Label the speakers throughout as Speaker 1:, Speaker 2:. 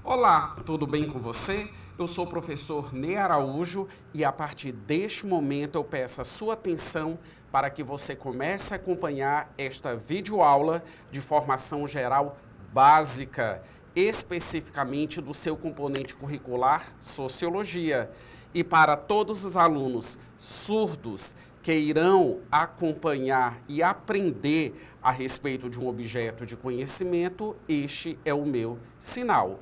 Speaker 1: Olá, tudo bem com você? Eu sou o professor Ney Araújo e a partir deste momento eu peço a sua atenção para que você comece a acompanhar esta videoaula de formação geral básica, especificamente do seu componente curricular Sociologia. E para todos os alunos surdos que irão acompanhar e aprender a respeito de um objeto de conhecimento, este é o meu sinal.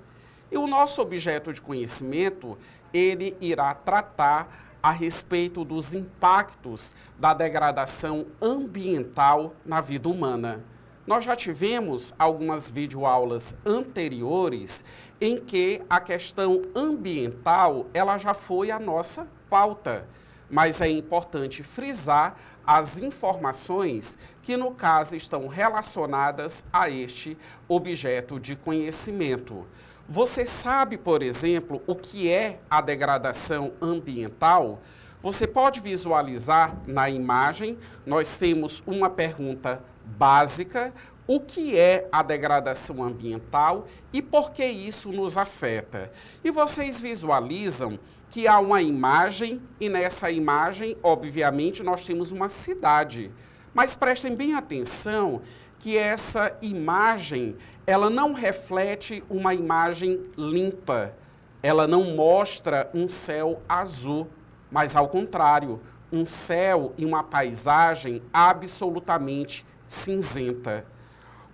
Speaker 1: E o nosso objeto de conhecimento, ele irá tratar a respeito dos impactos da degradação ambiental na vida humana. Nós já tivemos algumas videoaulas anteriores em que a questão ambiental, ela já foi a nossa pauta. Mas é importante frisar as informações que, no caso, estão relacionadas a este objeto de conhecimento. Você sabe, por exemplo, o que é a degradação ambiental? Você pode visualizar na imagem, nós temos uma pergunta básica: o que é a degradação ambiental e por que isso nos afeta? E vocês visualizam que há uma imagem e nessa imagem, obviamente, nós temos uma cidade. Mas prestem bem atenção que essa imagem, ela não reflete uma imagem limpa, ela não mostra um céu azul, mas ao contrário, um céu e uma paisagem absolutamente cinzenta.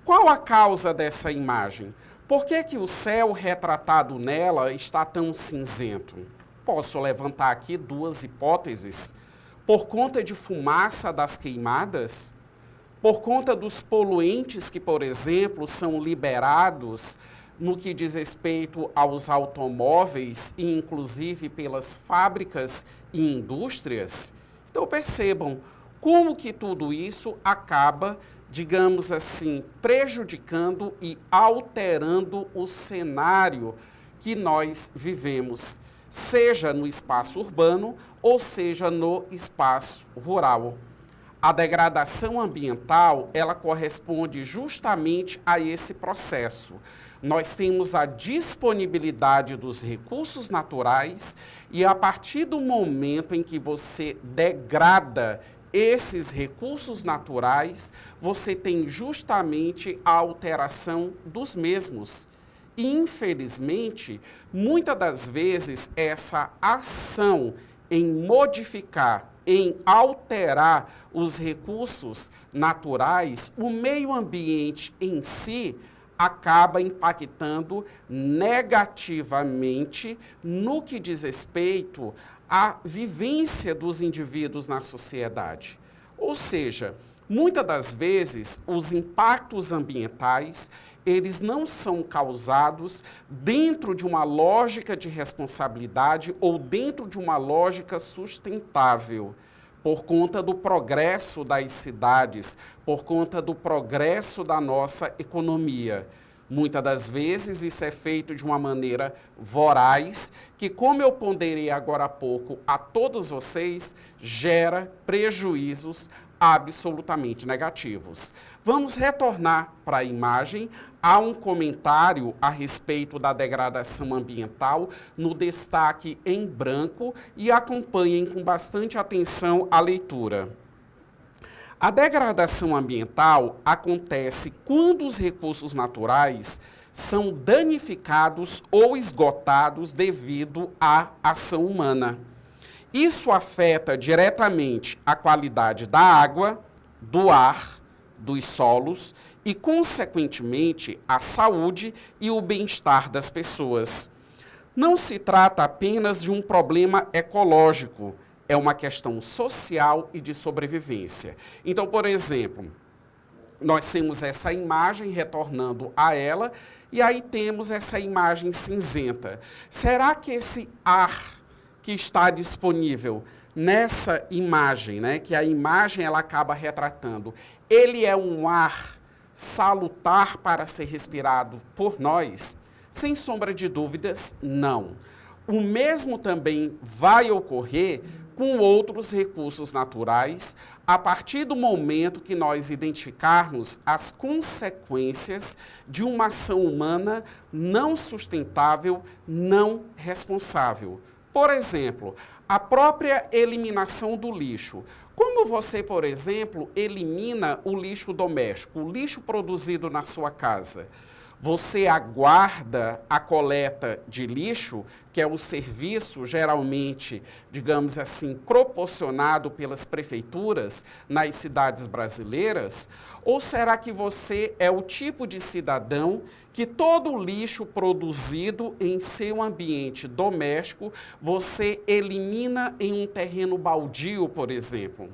Speaker 1: Qual a causa dessa imagem? Por que o céu retratado nela está tão cinzento? Posso levantar aqui duas hipóteses. Por conta de fumaça das queimadas? Por conta dos poluentes que, por exemplo, são liberados no que diz respeito aos automóveis e inclusive pelas fábricas e indústrias? Então percebam como que tudo isso acaba, digamos assim, prejudicando e alterando o cenário que nós vivemos, seja no espaço urbano ou seja no espaço rural. A degradação ambiental, ela corresponde justamente a esse processo. Nós temos a disponibilidade dos recursos naturais e a partir do momento em que você degrada esses recursos naturais, você tem justamente a alteração dos mesmos. E, infelizmente, muitas das vezes essa ação em modificar, em alterar os recursos naturais, o meio ambiente em si acaba impactando negativamente no que diz respeito à vivência dos indivíduos na sociedade. Ou seja, muitas das vezes os impactos ambientais, eles não são causados dentro de uma lógica de responsabilidade ou dentro de uma lógica sustentável, por conta do progresso das cidades, por conta do progresso da nossa economia. Muitas das vezes isso é feito de uma maneira voraz, que, como eu ponderei agora há pouco a todos vocês, gera prejuízos absolutamente negativos. Vamos retornar para a imagem. Há um comentário a respeito da degradação ambiental no destaque em branco e acompanhem com bastante atenção a leitura. A degradação ambiental acontece quando os recursos naturais são danificados ou esgotados devido à ação humana. Isso afeta diretamente a qualidade da água, do ar, dos solos e, consequentemente, a saúde e o bem-estar das pessoas. Não se trata apenas de um problema ecológico, é uma questão social e de sobrevivência. Então, por exemplo, nós temos essa imagem retornando a ela e aí temos essa imagem cinzenta. Será que esse ar que está disponível nessa imagem, né, que a imagem ela acaba retratando, ele é um ar salutar para ser respirado por nós? Sem sombra de dúvidas, não. O mesmo também vai ocorrer com outros recursos naturais, a partir do momento que nós identificarmos as consequências de uma ação humana não sustentável, não responsável. Por exemplo, a própria eliminação do lixo. Como você, por exemplo, elimina o lixo doméstico, o lixo produzido na sua casa? Você aguarda a coleta de lixo, que é o serviço geralmente, digamos assim, proporcionado pelas prefeituras nas cidades brasileiras? Ou será que você é o tipo de cidadão que todo o lixo produzido em seu ambiente doméstico, você elimina em um terreno baldio, por exemplo?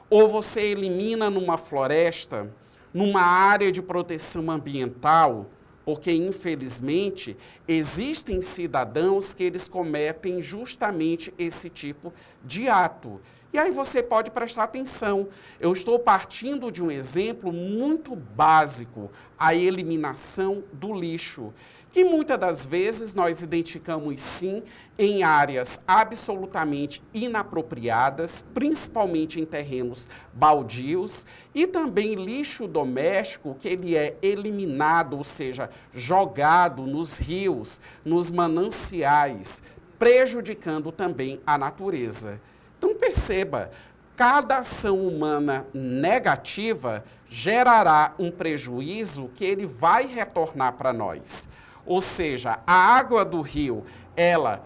Speaker 1: Ou você elimina numa floresta, numa área de proteção ambiental? Porque, infelizmente, existem cidadãos que eles cometem justamente esse tipo de ato. E aí você pode prestar atenção. Eu estou partindo de um exemplo muito básico, a eliminação do lixo, que muitas das vezes nós identificamos sim em áreas absolutamente inapropriadas, principalmente em terrenos baldios, e também lixo doméstico que ele é eliminado, ou seja, jogado nos rios, nos mananciais, prejudicando também a natureza. Então perceba, cada ação humana negativa gerará um prejuízo que ele vai retornar para nós. Ou seja, a água do rio, ela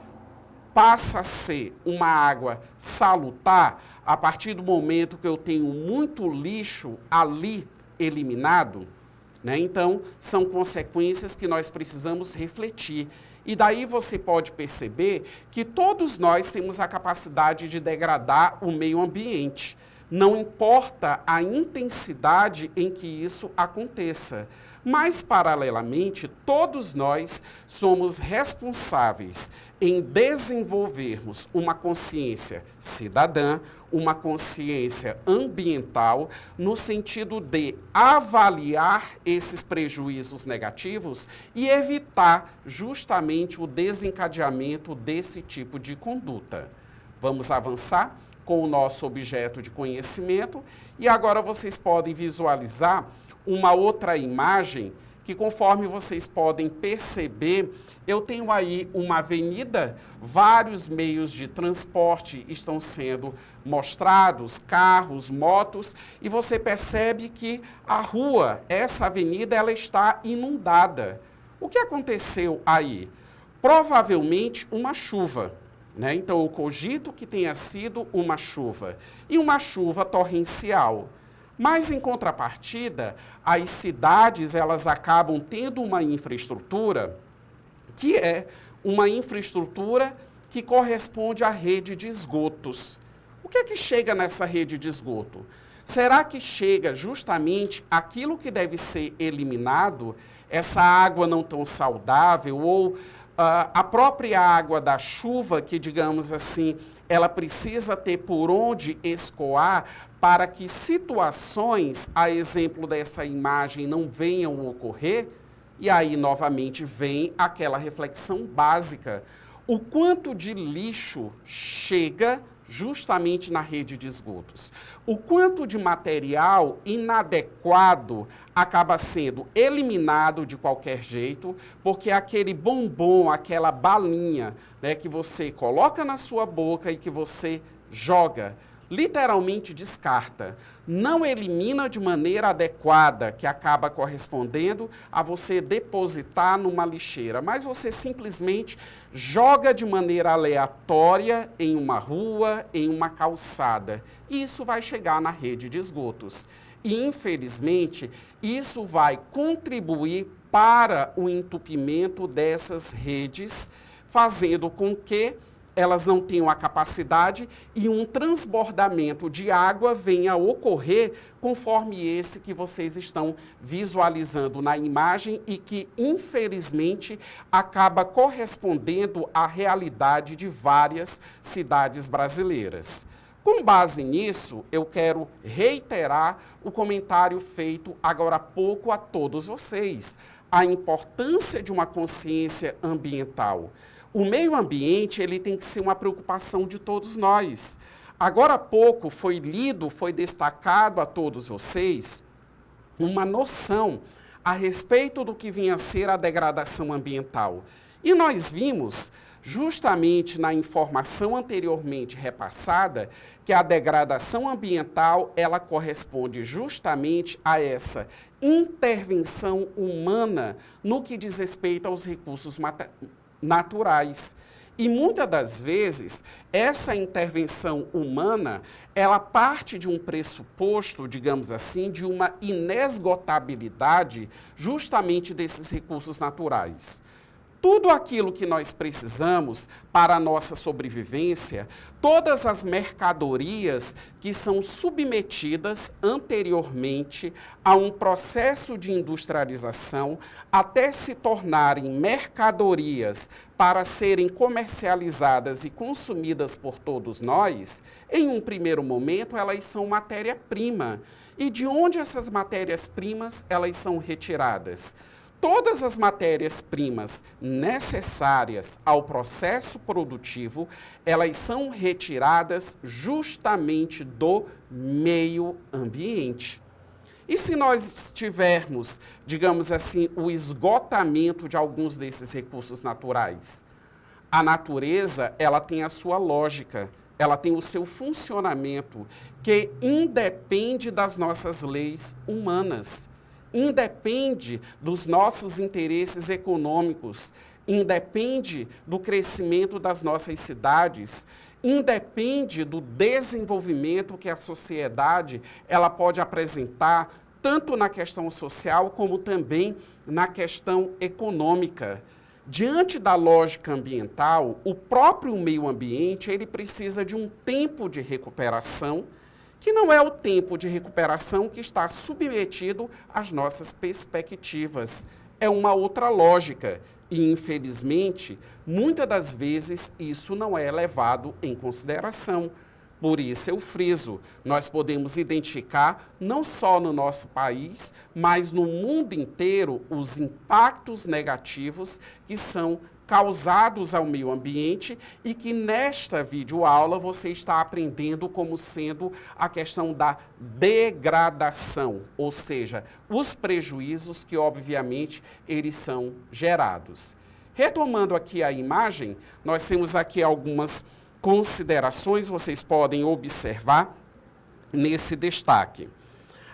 Speaker 1: passa a ser uma água salutar a partir do momento que eu tenho muito lixo ali eliminado, né? Então, são consequências que nós precisamos refletir. E daí você pode perceber que todos nós temos a capacidade de degradar o meio ambiente. Não importa a intensidade em que isso aconteça. Mas, paralelamente, todos nós somos responsáveis em desenvolvermos uma consciência cidadã, uma consciência ambiental, no sentido de avaliar esses prejuízos negativos e evitar justamente o desencadeamento desse tipo de conduta. Vamos avançar com o nosso objeto de conhecimento e agora vocês podem visualizar uma outra imagem que, conforme vocês podem perceber, eu tenho aí uma avenida, vários meios de transporte estão sendo mostrados, carros, motos, e você percebe que a rua, essa avenida, ela está inundada. O que aconteceu aí? Provavelmente uma chuva, né? Então, eu cogito que tenha sido uma chuva, e uma chuva torrencial. Mas, em contrapartida, as cidades elas acabam tendo uma infraestrutura que é uma infraestrutura que corresponde à rede de esgotos. O que é que chega nessa rede de esgoto? Será que chega justamente aquilo que deve ser eliminado, essa água não tão saudável, ou a própria água da chuva, que, digamos assim, ela precisa ter por onde escoar para que situações, a exemplo dessa imagem, não venham ocorrer? E aí, novamente, vem aquela reflexão básica. O quanto de lixo chega justamente na rede de esgotos? O quanto de material inadequado acaba sendo eliminado de qualquer jeito, porque aquele bombom, aquela balinha, né, que você coloca na sua boca e que você joga, literalmente descarta, não elimina de maneira adequada, que acaba correspondendo a você depositar numa lixeira, mas você simplesmente joga de maneira aleatória em uma rua, em uma calçada. E isso vai chegar na rede de esgotos. E, infelizmente, isso vai contribuir para o entupimento dessas redes, fazendo com que elas não tenham a capacidade e um transbordamento de água venha a ocorrer conforme esse que vocês estão visualizando na imagem e que, infelizmente, acaba correspondendo à realidade de várias cidades brasileiras. Com base nisso, eu quero reiterar o comentário feito agora há pouco a todos vocês, a importância de uma consciência ambiental. O meio ambiente ele tem que ser uma preocupação de todos nós. Agora há pouco foi lido, foi destacado a todos vocês uma noção a respeito do que vinha a ser a degradação ambiental. E nós vimos, justamente na informação anteriormente repassada, que a degradação ambiental, ela corresponde justamente a essa intervenção humana no que diz respeito aos recursos naturais. E muitas das vezes, essa intervenção humana, ela parte de um pressuposto, digamos assim, de uma inesgotabilidade justamente desses recursos naturais. Tudo aquilo que nós precisamos para a nossa sobrevivência, todas as mercadorias que são submetidas anteriormente a um processo de industrialização, até se tornarem mercadorias para serem comercializadas e consumidas por todos nós, em um primeiro momento elas são matéria-prima. E de onde essas matérias-primas elas são retiradas? Todas as matérias-primas necessárias ao processo produtivo, elas são retiradas justamente do meio ambiente. E se nós tivermos, digamos assim, o esgotamento de alguns desses recursos naturais? A natureza, ela tem a sua lógica, ela tem o seu funcionamento, que independe das nossas leis humanas. Independe dos nossos interesses econômicos, independe do crescimento das nossas cidades, independe do desenvolvimento que a sociedade ela pode apresentar, tanto na questão social como também na questão econômica. Diante da lógica ambiental, o próprio meio ambiente ele precisa de um tempo de recuperação, que não é o tempo de recuperação que está submetido às nossas perspectivas. É uma outra lógica e, infelizmente, muitas das vezes isso não é levado em consideração. Por isso eu friso, nós podemos identificar, não só no nosso país, mas no mundo inteiro, os impactos negativos que são causados ao meio ambiente e que nesta videoaula você está aprendendo como sendo a questão da degradação, ou seja, os prejuízos que obviamente eles são gerados. Retomando aqui a imagem, nós temos aqui algumas considerações, vocês podem observar nesse destaque.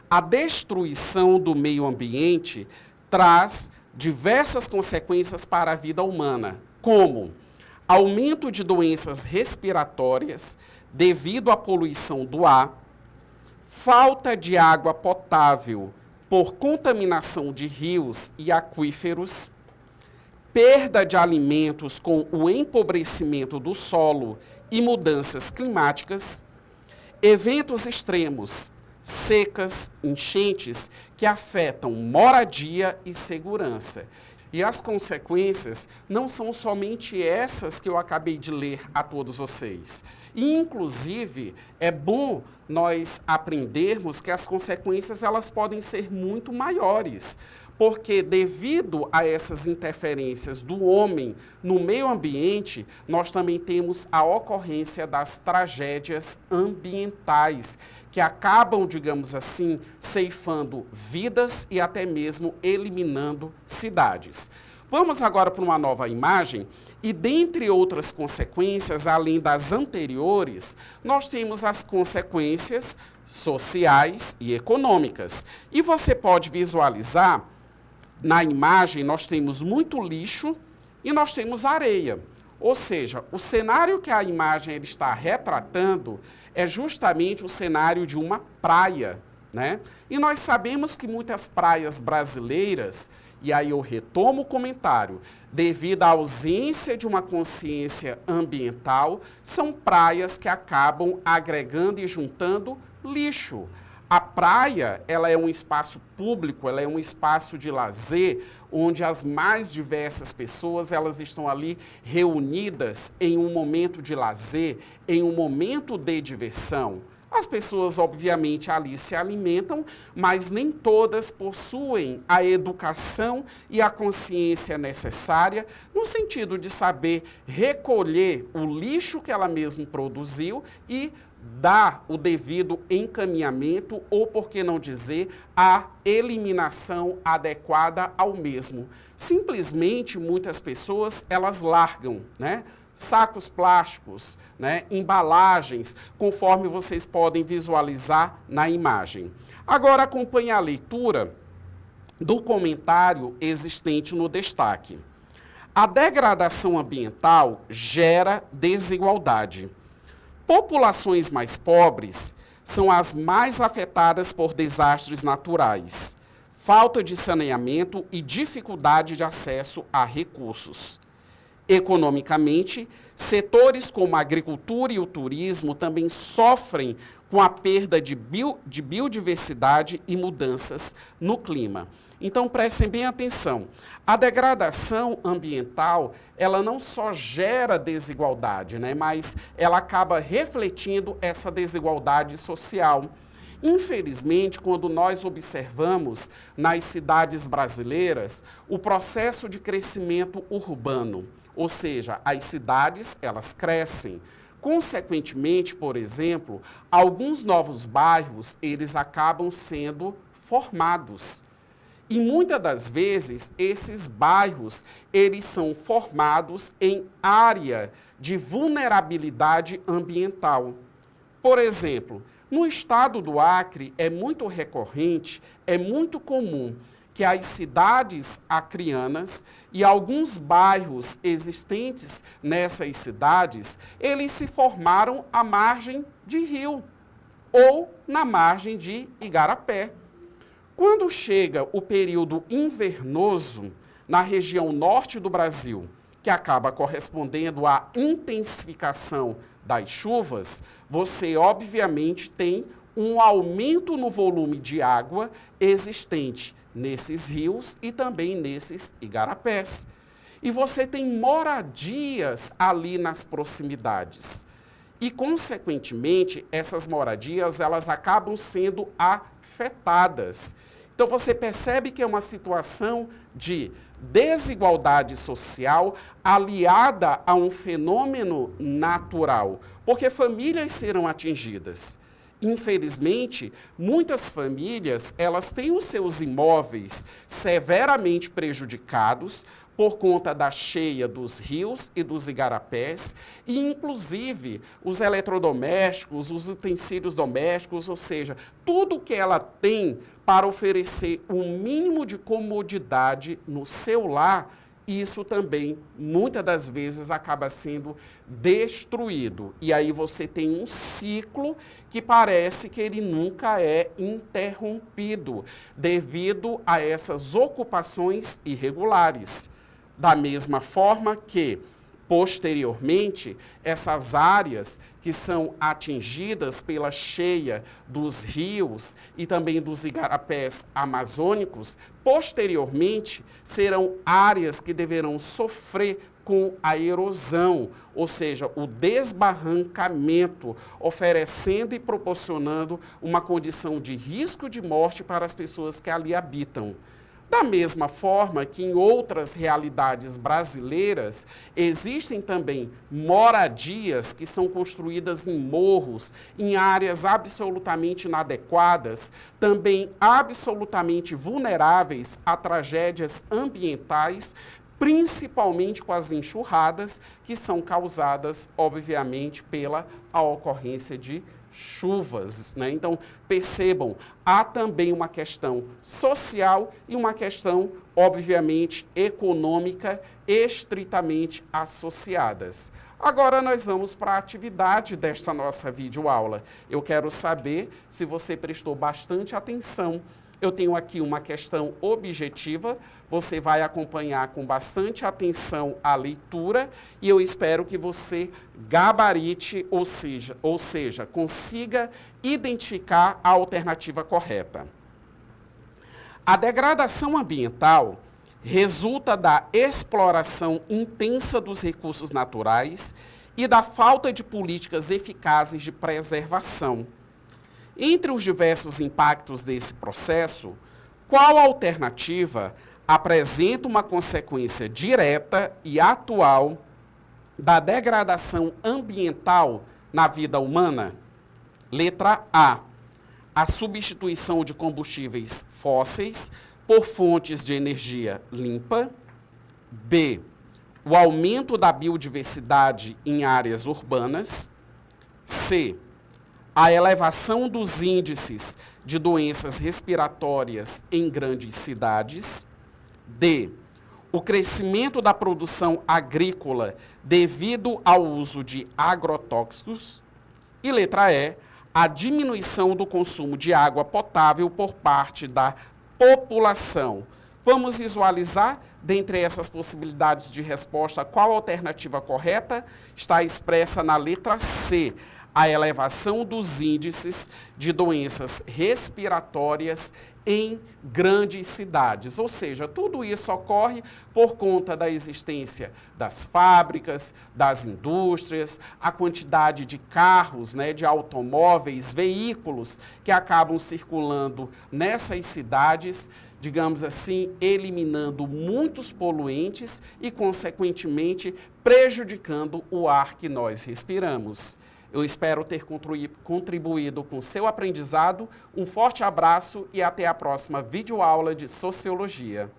Speaker 1: A destruição do meio ambiente traz diversas consequências para a vida humana, como aumento de doenças respiratórias devido à poluição do ar, falta de água potável por contaminação de rios e aquíferos, perda de alimentos com o empobrecimento do solo e mudanças climáticas, eventos extremos, secas, enchentes, que afetam moradia e segurança. E as consequências não são somente essas que eu acabei de ler a todos vocês. E, inclusive, é bom nós aprendermos que as consequências elas podem ser muito maiores. Porque, devido a essas interferências do homem no meio ambiente, nós também temos a ocorrência das tragédias ambientais, que acabam, digamos assim, ceifando vidas e até mesmo eliminando cidades. Vamos agora para uma nova imagem e, dentre outras consequências, além das anteriores, nós temos as consequências sociais e econômicas. E você pode visualizar, na imagem, nós temos muito lixo e nós temos areia. Ou seja, o cenário que a imagem ele está retratando é justamente o cenário de uma praia, né? E nós sabemos que muitas praias brasileiras, e aí eu retomo o comentário, devido à ausência de uma consciência ambiental, são praias que acabam agregando e juntando lixo. A praia, ela é um espaço público, ela é um espaço de lazer, onde as mais diversas pessoas, elas estão ali reunidas em um momento de lazer, em um momento de diversão. As pessoas, obviamente, ali se alimentam, mas nem todas possuem a educação e a consciência necessária, no sentido de saber recolher o lixo que ela mesma produziu e dar o devido encaminhamento ou, por que não dizer, a eliminação adequada ao mesmo. Simplesmente, muitas pessoas, elas largam, né? Sacos plásticos, né? Embalagens, conforme vocês podem visualizar na imagem. Agora, acompanhe a leitura do comentário existente no destaque. A degradação ambiental gera desigualdade. Populações mais pobres são as mais afetadas por desastres naturais, falta de saneamento e dificuldade de acesso a recursos. Economicamente, setores como a agricultura e o turismo também sofrem com a perda de biodiversidade e mudanças no clima. Então, prestem bem atenção. A degradação ambiental, ela não só gera desigualdade, né, mas ela acaba refletindo essa desigualdade social. Infelizmente, quando nós observamos nas cidades brasileiras o processo de crescimento urbano, ou seja, as cidades, elas crescem. Consequentemente, por exemplo, alguns novos bairros, eles acabam sendo formados. E muitas das vezes, esses bairros, eles são formados em área de vulnerabilidade ambiental. Por exemplo, no estado do Acre, é muito recorrente, é muito comum que as cidades acreanas e alguns bairros existentes nessas cidades, eles se formaram à margem de rio ou na margem de igarapé. Quando chega o período invernoso na região norte do Brasil, que acaba correspondendo à intensificação das chuvas, você obviamente tem um aumento no volume de água existente nesses rios e também nesses igarapés. E você tem moradias ali nas proximidades. E, consequentemente, essas moradias, elas acabam sendo afetadas. Então, você percebe que é uma situação de desigualdade social aliada a um fenômeno natural, porque famílias serão atingidas. Infelizmente, muitas famílias, elas têm os seus imóveis severamente prejudicados por conta da cheia dos rios e dos igarapés, e inclusive os eletrodomésticos, os utensílios domésticos, ou seja, tudo que ela tem para oferecer um mínimo de comodidade no seu lar, isso também, muitas das vezes, acaba sendo destruído. E aí você tem um ciclo que parece que ele nunca é interrompido, devido a essas ocupações irregulares. Da mesma forma que, posteriormente, essas áreas que são atingidas pela cheia dos rios e também dos igarapés amazônicos, posteriormente serão áreas que deverão sofrer com a erosão, ou seja, o desbarrancamento, oferecendo e proporcionando uma condição de risco de morte para as pessoas que ali habitam. Da mesma forma que em outras realidades brasileiras, existem também moradias que são construídas em morros, em áreas absolutamente inadequadas, também absolutamente vulneráveis a tragédias ambientais, principalmente com as enxurradas, que são causadas, obviamente, pela ocorrência de chuvas, né? Então, percebam, há também uma questão social e uma questão, obviamente, econômica, estritamente associadas. Agora nós vamos para a atividade desta nossa videoaula. Eu quero saber se você prestou bastante atenção. Eu tenho aqui uma questão objetiva, você vai acompanhar com bastante atenção a leitura e eu espero que você gabarite, ou seja, consiga identificar a alternativa correta. A degradação ambiental resulta da exploração intensa dos recursos naturais e da falta de políticas eficazes de preservação. Entre os diversos impactos desse processo, qual alternativa apresenta uma consequência direta e atual da degradação ambiental na vida humana? Letra A. A substituição de combustíveis fósseis por fontes de energia limpa. B. O aumento da biodiversidade em áreas urbanas. C. A elevação dos índices de doenças respiratórias em grandes cidades. D. O crescimento da produção agrícola devido ao uso de agrotóxicos. E letra E. A diminuição do consumo de água potável por parte da população. Vamos visualizar, dentre essas possibilidades de resposta, qual a alternativa correta? Está expressa na letra C. A elevação dos índices de doenças respiratórias em grandes cidades. Ou seja, tudo isso ocorre por conta da existência das fábricas, das indústrias, a quantidade de carros, né, de automóveis, veículos que acabam circulando nessas cidades, digamos assim, eliminando muitos poluentes e, consequentemente, prejudicando o ar que nós respiramos. Eu espero ter contribuído com seu aprendizado. Um forte abraço e até a próxima videoaula de Sociologia.